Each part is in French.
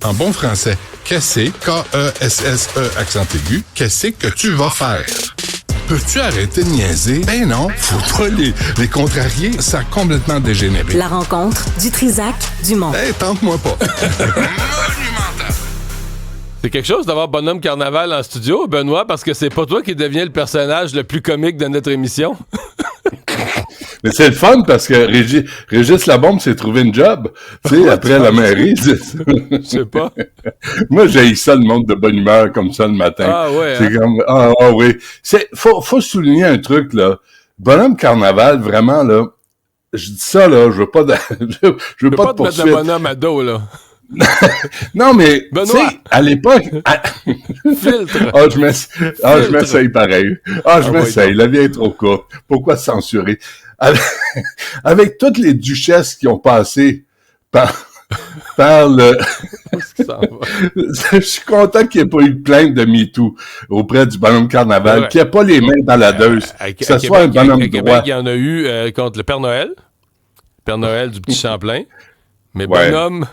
En bon français, qu'est-ce K-E-S-S-E accent aigu, qu'est-ce que tu vas faire? Peux-tu arrêter de niaiser? Ben non, faut pas les contrarier, ça a complètement dégénéré. La rencontre du Trisac-Dumont. Hey, tente-moi pas. C'est quelque chose d'avoir Bonhomme Carnaval en studio, Benoît, parce que c'est pas toi qui deviens le personnage le plus comique de notre émission. Mais c'est le fun parce que Régis Labombe s'est trouvé une job, tu sais, après la mairie. Je sais pas. Moi, j'ai ça, le monde de bonne humeur comme ça le matin. Ah ouais. C'est comme, oui. Faut souligner un truc, là. Bonhomme Carnaval, vraiment, là, je dis ça, là, je veux pas je veux pas te mettre le bonhomme à dos, là. Non, mais, tu sais, à l'époque... Filtre! Je m'essaye pareil. Je m'essaye. La vie est trop courte. Pourquoi censurer? Avec toutes les duchesses qui ont passé par le... Je suis content qu'il n'y ait pas eu de plainte de MeToo auprès du bonhomme Carnaval, qu'il n'y ait pas les mains baladeuses, que ce soit un bonhomme droit. Québec, il y en a eu contre le Père Noël du Petit Champlain, mais Bonhomme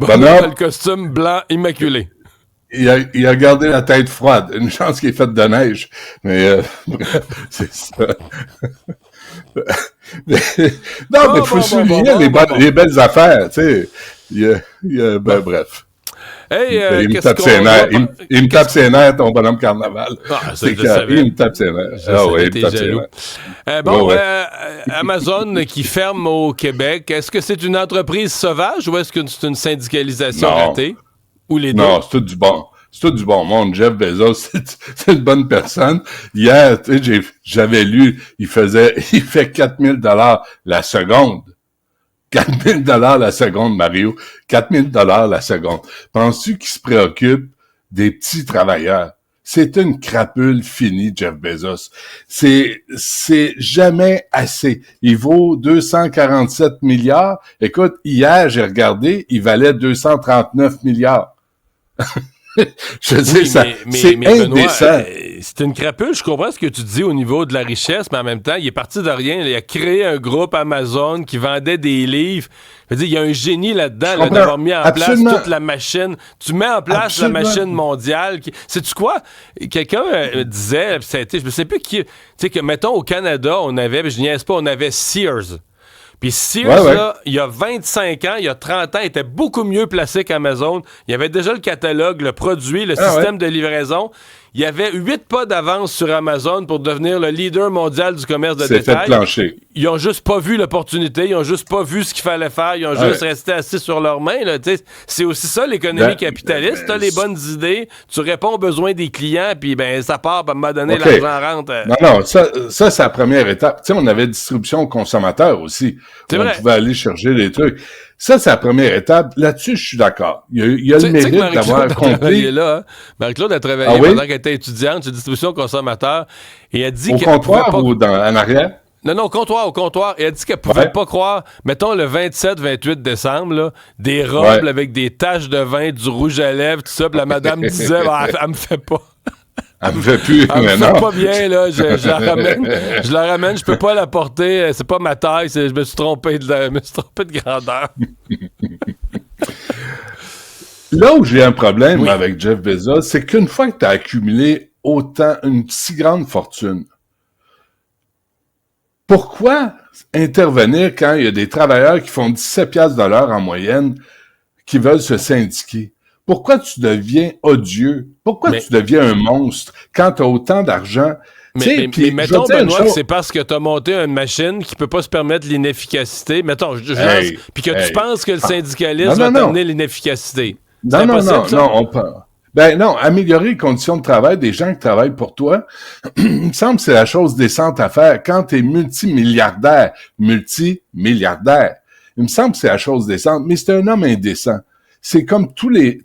a le costume blanc immaculé. Il a gardé la tête froide. Une chance qu'il est fait de neige. Mais c'est ça. Mais faut souligner les belles affaires, tu sais. Bref. Hey, il me tape ses nerfs, ton bonhomme Carnaval. Il me tape ses nerfs. Il me tape ses nerfs. Amazon qui ferme au Québec, est-ce que c'est une entreprise sauvage ou est-ce que c'est une syndicalisation ratée? Ou les deux? Non, c'est tout du bon. C'est tout du bon monde. Jeff Bezos, c'est une bonne personne. Hier, tu sais, j'avais lu, il fait 4 000 $ la seconde. 4 000 $ la seconde, Mario. 4 000 $ la seconde. Penses-tu qu'il se préoccupe des petits travailleurs? C'est une crapule finie, Jeff Bezos. C'est jamais assez. Il vaut 247 milliards. Écoute, hier, j'ai regardé, il valait 239 milliards. Je sais, c'est indécent. Benoît, c'est une crapule, je comprends ce que tu dis au niveau de la richesse, mais en même temps, il est parti de rien. Il a créé un groupe Amazon qui vendait des livres. Je veux dire, il y a un génie là-dedans d'avoir mis en place toute la machine. Tu mets en place la machine mondiale. Sais-tu quoi? Quelqu'un disait, je ne sais plus qui, tu sais, que mettons au Canada, on avait Sears. Puis Sears, là, il y a 25 ans, il y a 30 ans, il était beaucoup mieux placé qu'Amazon. Il y avait déjà le catalogue, le produit, le système de livraison. Il y avait 8 pas d'avance sur Amazon pour devenir le leader mondial du commerce de détail. C'est fait plancher. Ils ont juste pas vu l'opportunité, ils ont juste pas vu ce qu'il fallait faire, ils ont juste resté assis sur leurs mains. Là, c'est aussi ça l'économie capitaliste. T'as les bonnes idées, tu réponds aux besoins des clients, puis ça part, à un moment donné, l'argent rentre. Non, ça c'est la première étape. Tu sais, on avait distribution aux consommateurs aussi. C'est vrai. On pouvait aller chercher des trucs. Ça, c'est la première étape. Là-dessus, je suis d'accord. Il y a le mérite d'avoir compris. Marie-Claude a travaillé pendant qu'elle était étudiante sur distribution consommateur et elle dit qu'elle comptoir pas... ou en arrière? Non, au comptoir. Et elle dit qu'elle pouvait pas croire, mettons le 27-28 décembre, là, des robes avec des taches de vin, du rouge à lèvres, tout ça. Puis la madame disait, elle me fait pas. Elle me fait plus, elle me fait pas bien, là. Je la ramène, je peux pas la porter. C'est pas ma taille, je me suis trompé de grandeur. Là où j'ai un problème avec Jeff Bezos, c'est qu'une fois que tu as accumulé une si grande fortune, pourquoi intervenir quand il y a des travailleurs qui font 17 piastres de l'heure en moyenne qui veulent se syndiquer? Pourquoi tu deviens odieux? Pourquoi tu deviens un monstre quand tu as autant d'argent? Mais mettons, Benoît, que c'est parce que tu as monté une machine qui peut pas se permettre l'inefficacité. Mettons, puis que tu penses que le syndicalisme va t'amener l'inefficacité. Non, améliorer les conditions de travail des gens qui travaillent pour toi, il me semble que c'est la chose décente à faire. Quand tu es multimilliardaire, il me semble que c'est la chose décente, mais c'est un homme indécent. C'est comme tous les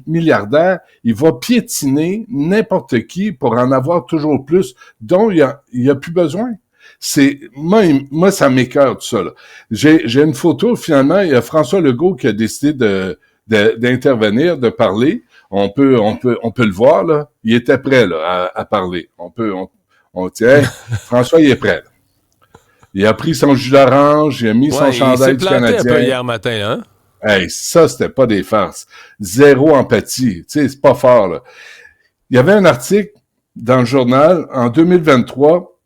milliardaires, il va piétiner n'importe qui pour en avoir toujours plus, dont il y a plus besoin. Moi, ça m'écoeure tout ça, là. J'ai une photo, finalement, il y a François Legault qui a décidé d'intervenir, de parler. On peut le voir, là. Il était prêt, là, à parler. Tiens, François, il est prêt, là. Il a pris son jus d'orange, il a mis son chandail du Canadien. Il s'est planté un peu hier matin, hein? Hey, ça, c'était pas des farces. Zéro empathie. Tu sais, c'est pas fort, là. Il y avait un article dans le journal, en 2023,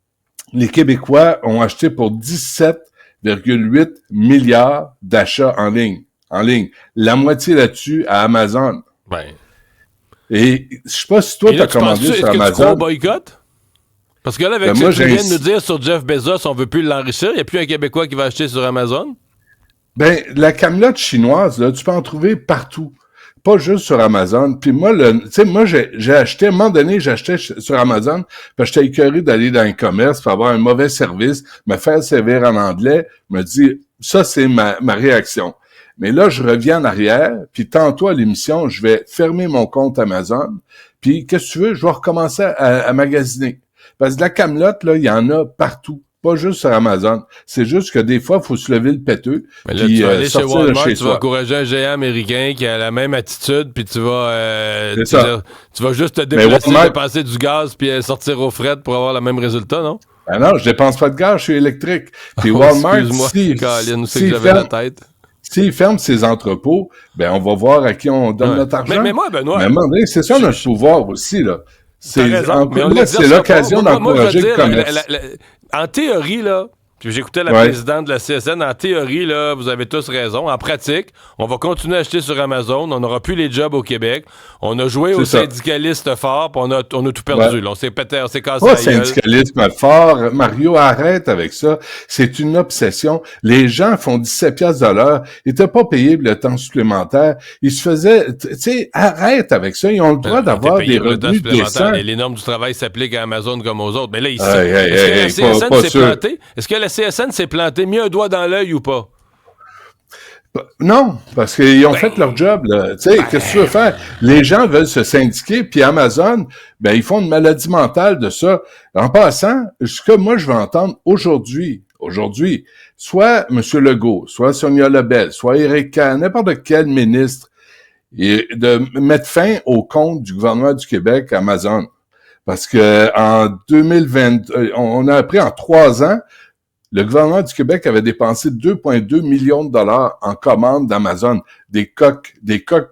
les Québécois ont acheté pour 17,8 milliards d'achats en ligne. La moitié là-dessus à Amazon. Ouais. Et je sais pas si toi, t'as commandé sur Amazon. Est-ce que tu crois au boycott? Parce que là, avec ce que tu viens de nous dire sur Jeff Bezos, on veut plus l'enrichir. Il n'y a plus un Québécois qui va acheter sur Amazon? Ben, la camelote chinoise, là, tu peux en trouver partout. Pas juste sur Amazon. Puis moi, j'ai acheté, à un moment donné, j'achetais sur Amazon, parce que j'étais écœuré d'aller dans un commerce pour avoir un mauvais service, me faire servir en anglais, me dire, ça, c'est ma réaction. Mais là, je reviens en arrière, puis tantôt à l'émission, je vais fermer mon compte Amazon, puis qu'est-ce que tu veux, je vais recommencer à magasiner. Parce que la camelote, là, il y en a partout. Pas juste sur Amazon. C'est juste que des fois, il faut se lever le péteux. Mais là, tu vas aller chez Walmart, tu vas encourager un géant américain qui a la même attitude, puis tu vas tu vas juste te déplacer, dépenser du gaz, puis sortir aux frettes pour avoir le même résultat, non? Ben non, je dépense pas de gaz, je suis électrique. Puis Walmart, s'il ferme ses entrepôts, ben on va voir à qui on donne notre argent. Mais moi, Benoît... Mais c'est ça notre pouvoir aussi, là. C'est l'occasion d'encourager le commerce. En théorie, là, j'écoutais la présidente de la CSN, en théorie, là, vous avez tous raison. En pratique, on va continuer à acheter sur Amazon, on n'aura plus les jobs au Québec. On a joué aux syndicalistes forts, puis on a tout perdu. Là. On s'est pété, on s'est cassé la gueule. Syndicalisme fort. Mario, arrête avec ça. C'est une obsession. Les gens font 17 piastres de l'heure. Ils n'étaient pas payés le temps supplémentaire. Ils se faisaient... Tu sais, arrête avec ça. Ils ont le droit d'avoir des revenus décents. Les normes du travail s'appliquent à Amazon comme aux autres. Mais là, ici, est-ce que la CSN s'est plantée? Est-ce que la CSN s'est plantée, mis un doigt dans l'œil ou pas? Non, parce qu'ils ont fait leur job, là. Tu sais, qu'est-ce que tu veux faire? Les gens veulent se syndiquer, puis Amazon, ben, ils font une maladie mentale de ça. En passant, ce que moi, je veux entendre aujourd'hui, soit M. Legault, soit Sonia Lebel, soit Éric Kerr, n'importe quel ministre, et de mettre fin au compte du gouvernement du Québec, Amazon. Parce que en 2020, on a appris en 3 ans, le gouvernement du Québec avait dépensé 2,2 millions de dollars en commandes d'Amazon, des coques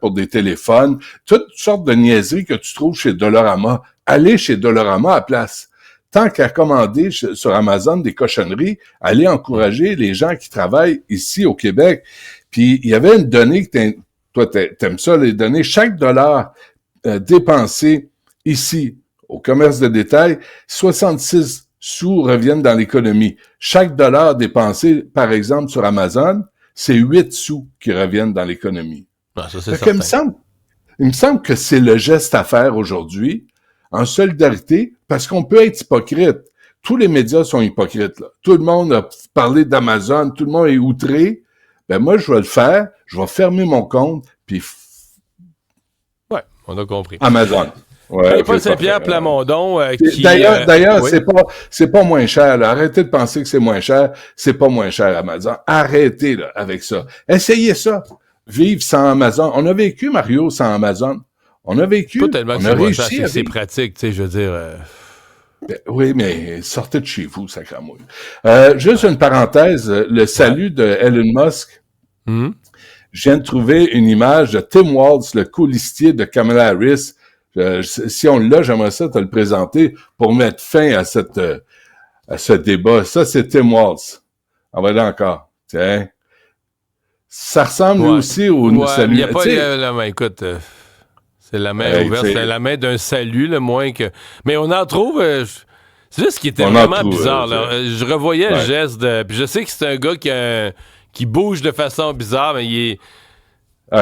pour des téléphones, toutes sortes de niaiseries que tu trouves chez Dollarama. Allez chez Dollarama à place. Tant qu'à commander sur Amazon des cochonneries, allez encourager les gens qui travaillent ici au Québec. Puis il y avait une donnée que toi t'aimes ça, les données. Chaque dollar dépensé ici au commerce de détail, 66 sous reviennent dans l'économie. Chaque dollar dépensé, par exemple, sur Amazon, c'est 8 sous qui reviennent dans l'économie. Ah, ça, c'est certain. Il me semble que c'est le geste à faire aujourd'hui, en solidarité, parce qu'on peut être hypocrite. Tous les médias sont hypocrites, là. Tout le monde a parlé d'Amazon, tout le monde est outré. Ben, moi, je vais le faire, je vais fermer mon compte, puis... Ouais, on a compris. Amazon. Ouais, Paul Saint-Pierre Plamondon qui... D'ailleurs, oui. c'est pas moins cher, là. Arrêtez de penser que c'est moins cher. C'est pas moins cher Amazon. Arrêtez, là, avec ça. Essayez ça. Vivre sans Amazon. On a vécu, Mario, sans Amazon. On a vécu. Pas tellement on a réussi. C'est pratique, tu sais, je veux dire... Ben, oui, mais sortez de chez vous, sacramouille. Juste une parenthèse. Le salut de Elon Musk. Je viens de trouver une image de Tim Walz, le colistier de Kamala Harris. Si on l'a, j'aimerais ça te le présenter pour mettre fin à ce débat. Ça, c'est Tim Walz. On va là encore. Tiens. Ça ressemble lui aussi au salut. Il n'y a pas la main. Écoute, c'est la main ouverte. C'est la main d'un salut, le moins que... Mais on en trouve... c'est juste ce qui était vraiment bizarre. Là. Je revoyais le geste de... Puis je sais que c'est un gars qui bouge de façon bizarre, mais il est...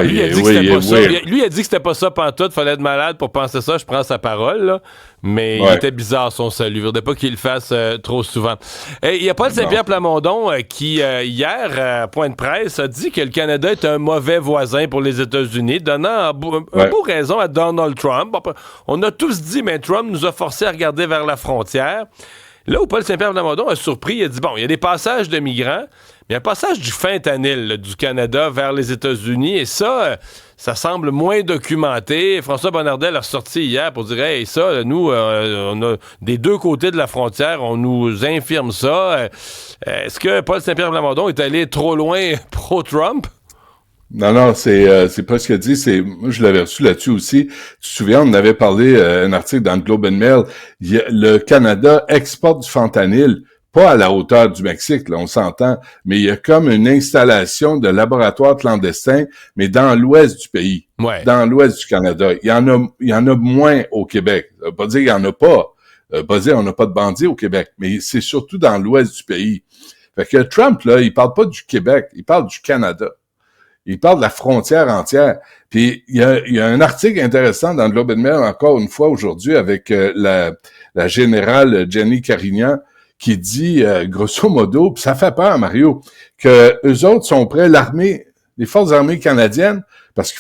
Lui, a dit que c'était pas ça. Lui a dit que c'était pas ça pantoute, fallait être malade pour penser ça, je prends sa parole, là. Mais il était bizarre son salut. Je voudrais pas qu'il le fasse trop souvent. Il y a Paul Saint-Pierre Plamondon qui, hier, point de presse, a dit que le Canada est un mauvais voisin pour les États-Unis, donnant un beau raison à Donald Trump. On a tous dit, mais Trump nous a forcé à regarder vers la frontière. Là où Paul Saint-Pierre Plamondon a surpris, il a dit, bon, il y a des passages de migrants, mais il y a un passage du fentanyl là, du Canada vers les États-Unis, et ça semble moins documenté. François Bonnardel a ressorti hier pour dire, hey, ça, là, nous, on a des deux côtés de la frontière, on nous infirme ça. Est-ce que Paul Saint-Pierre Plamondon est allé trop loin pro-Trump? Non, c'est pas ce qu'il dit. Moi, je l'avais reçu là-dessus aussi. Tu te souviens, on en avait parlé, un article dans le Globe and Mail. Le Canada exporte du fentanyl, pas à la hauteur du Mexique, là, on s'entend, mais il y a comme une installation de laboratoire clandestin, mais dans l'ouest du pays. Ouais. Dans l'ouest du Canada. Il y en a moins au Québec. Ça veut pas dire qu'il y en a pas. Ça veut pas dire qu'on n'a pas de bandits au Québec, mais c'est surtout dans l'ouest du pays. Fait que Trump, là, il parle pas du Québec, il parle du Canada. Il parle de la frontière entière. Puis il y a un article intéressant dans le Globe and Mail, encore une fois aujourd'hui, avec la générale Jenny Carignan, qui dit, grosso modo, puis ça fait peur, Mario, que eux autres sont prêts, les forces armées canadiennes, parce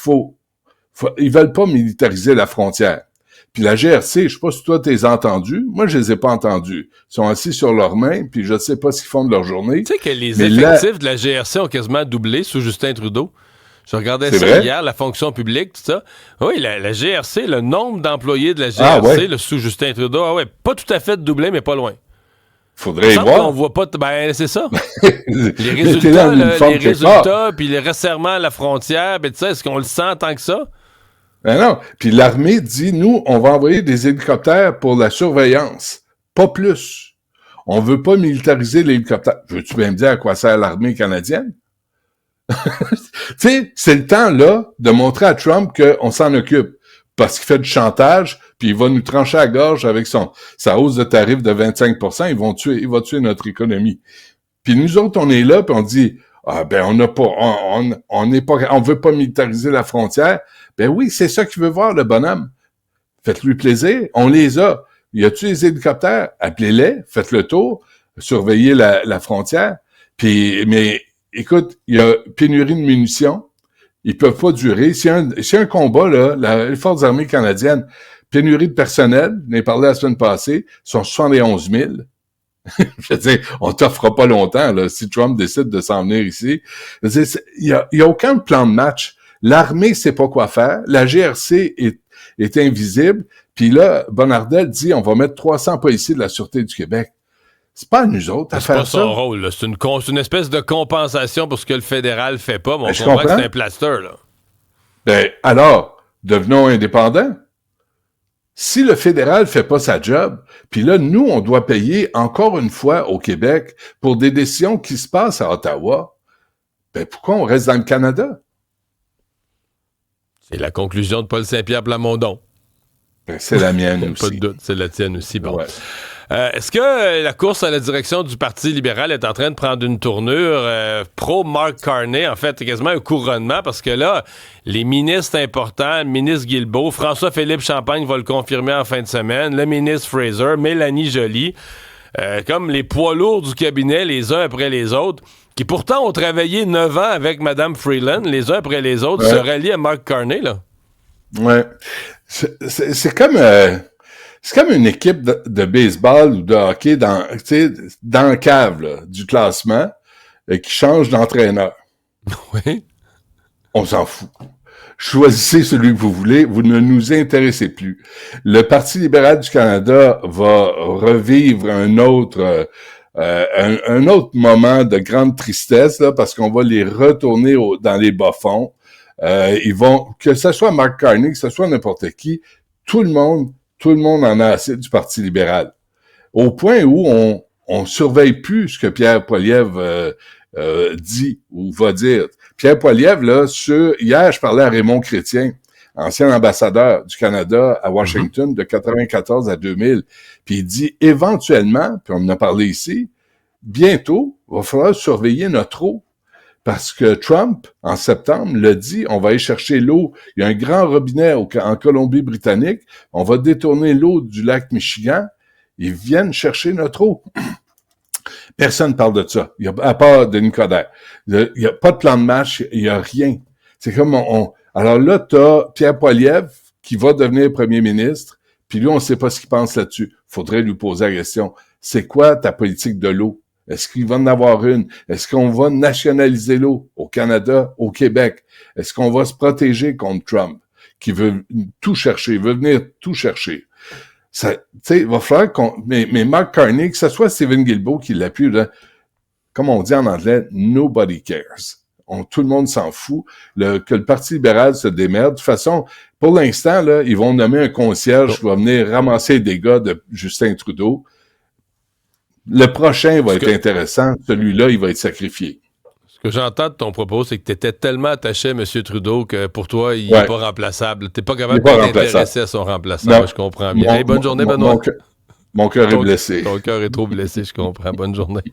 ils veulent pas militariser la frontière. Puis la GRC, je sais pas si toi t'es entendu, moi je les ai pas entendus. Ils sont assis sur leurs mains, puis je sais pas ce qu'ils font de leur journée. Tu sais que les effectifs de la GRC ont quasiment doublé sous Justin Trudeau. Je regardais ça hier, la fonction publique, tout ça. Oui, la GRC, le nombre d'employés de la GRC sous Justin Trudeau, pas tout à fait doublé, mais pas loin. Faudrait y voir. On voit pas, c'est ça. Les résultats, puis les resserrements à la frontière, puis tout ça, est-ce qu'on le sent tant que ça? Ben non. Puis l'armée dit, nous, on va envoyer des hélicoptères pour la surveillance. Pas plus. On veut pas militariser l'hélicoptère. Veux-tu bien me dire à quoi sert l'armée canadienne? Tu sais, c'est le temps, là, de montrer à Trump qu'on s'en occupe. Parce qu'il fait du chantage, puis il va nous trancher la gorge avec sa hausse de tarif de 25%. Il va tuer notre économie. Puis nous autres, on est là, puis on dit, on veut pas militariser la frontière. Ben oui, c'est ça qu'il veut voir, le bonhomme. Faites-lui plaisir, on les a. Y a-tu les hélicoptères? Appelez-les, faites le tour, surveillez la frontière. Mais écoute, il y a pénurie de munitions, ils peuvent pas durer. S'il y a un combat, là, les forces armées canadiennes, pénurie de personnel, j'en ai parlé la semaine passée, sont 71 000. Je veux dire, on t'offre pas longtemps, là, si Trump décide de s'en venir ici. Je veux dire, il y a aucun plan de match. L'armée sait pas quoi faire. La GRC est invisible. Puis là, Bonnardel dit, on va mettre 300 policiers de la Sûreté du Québec. C'est pas à nous autres à faire ça. C'est pas son rôle, là. C'est une espèce de compensation pour ce que le fédéral fait pas, mais on comprend que c'est un plaster, là. Ben, alors, devenons indépendants. Si le fédéral fait pas sa job, puis là, nous, on doit payer encore une fois au Québec pour des décisions qui se passent à Ottawa, ben pourquoi on reste dans le Canada? C'est la conclusion de Paul Saint-Pierre Plamondon. Ben, c'est la mienne aussi. Pas de doute, c'est la tienne aussi. Bon. Ouais. Est-ce que la course à la direction du Parti libéral est en train de prendre une tournure pro-Mark Carney? En fait, quasiment un couronnement, parce que là, les ministres importants, le ministre Guilbeault, François-Philippe Champagne va le confirmer en fin de semaine, le ministre Fraser, Mélanie Joly, comme les poids lourds du cabinet, les uns après les autres, qui pourtant ont travaillé 9 ans avec Mme Freeland, les uns après les autres, se rallient à Mark Carney, là. Ouais. C'est comme... c'est comme une équipe de baseball ou de hockey dans le cave là, du classement qui change d'entraîneur. Oui. On s'en fout. Choisissez celui que vous voulez, vous ne nous intéressez plus. Le Parti libéral du Canada va revivre un autre moment de grande tristesse là, parce qu'on va les retourner dans les bas-fonds. Ils vont, que ce soit Mark Carney, que ce soit n'importe qui, tout le monde en a assez du Parti libéral. Au point où on surveille plus ce que Pierre Poilievre dit ou va dire. Pierre Poilievre, là, hier, je parlais à Raymond Chrétien, ancien ambassadeur du Canada à Washington de 94 à 2000, puis il dit éventuellement, puis on en a parlé ici, bientôt, il va falloir surveiller notre eau. Parce que Trump, en septembre, l'a dit, on va aller chercher l'eau. Il y a un grand robinet en Colombie-Britannique. On va détourner l'eau du lac Michigan. Ils viennent chercher notre eau. Personne ne parle de ça. À part Denis Coderre. Il n'y a pas de plan de match. Il n'y a rien. C'est comme Alors là, tu as Pierre Poilievre qui va devenir premier ministre. Puis lui, on ne sait pas ce qu'il pense là-dessus. Faudrait lui poser la question. C'est quoi ta politique de l'eau? Est-ce qu'il va en avoir une? Est-ce qu'on va nationaliser l'eau au Canada, au Québec? Est-ce qu'on va se protéger contre Trump, qui veut tout chercher, veut venir tout chercher? Ça, tu sais, il va falloir mais Mark Carney, que ce soit Stephen Guilbeault qui l'appuie, là, comme on dit en anglais, nobody cares. tout le monde s'en fout, que le Parti libéral se démerde. De toute façon, pour l'instant, là, ils vont nommer un concierge qui va venir ramasser les dégâts de Justin Trudeau. Le prochain va être intéressant. Celui-là, il va être sacrifié. Ce que j'entends de ton propos, c'est que tu étais tellement attaché à M. Trudeau que pour toi, il n'est pas remplaçable. Tu n'es pas capable de t'intéresser à son remplaçant. Je comprends bien. Bonne journée, Benoît. Mon cœur est blessé. Ton cœur est trop blessé, je comprends. Bonne journée.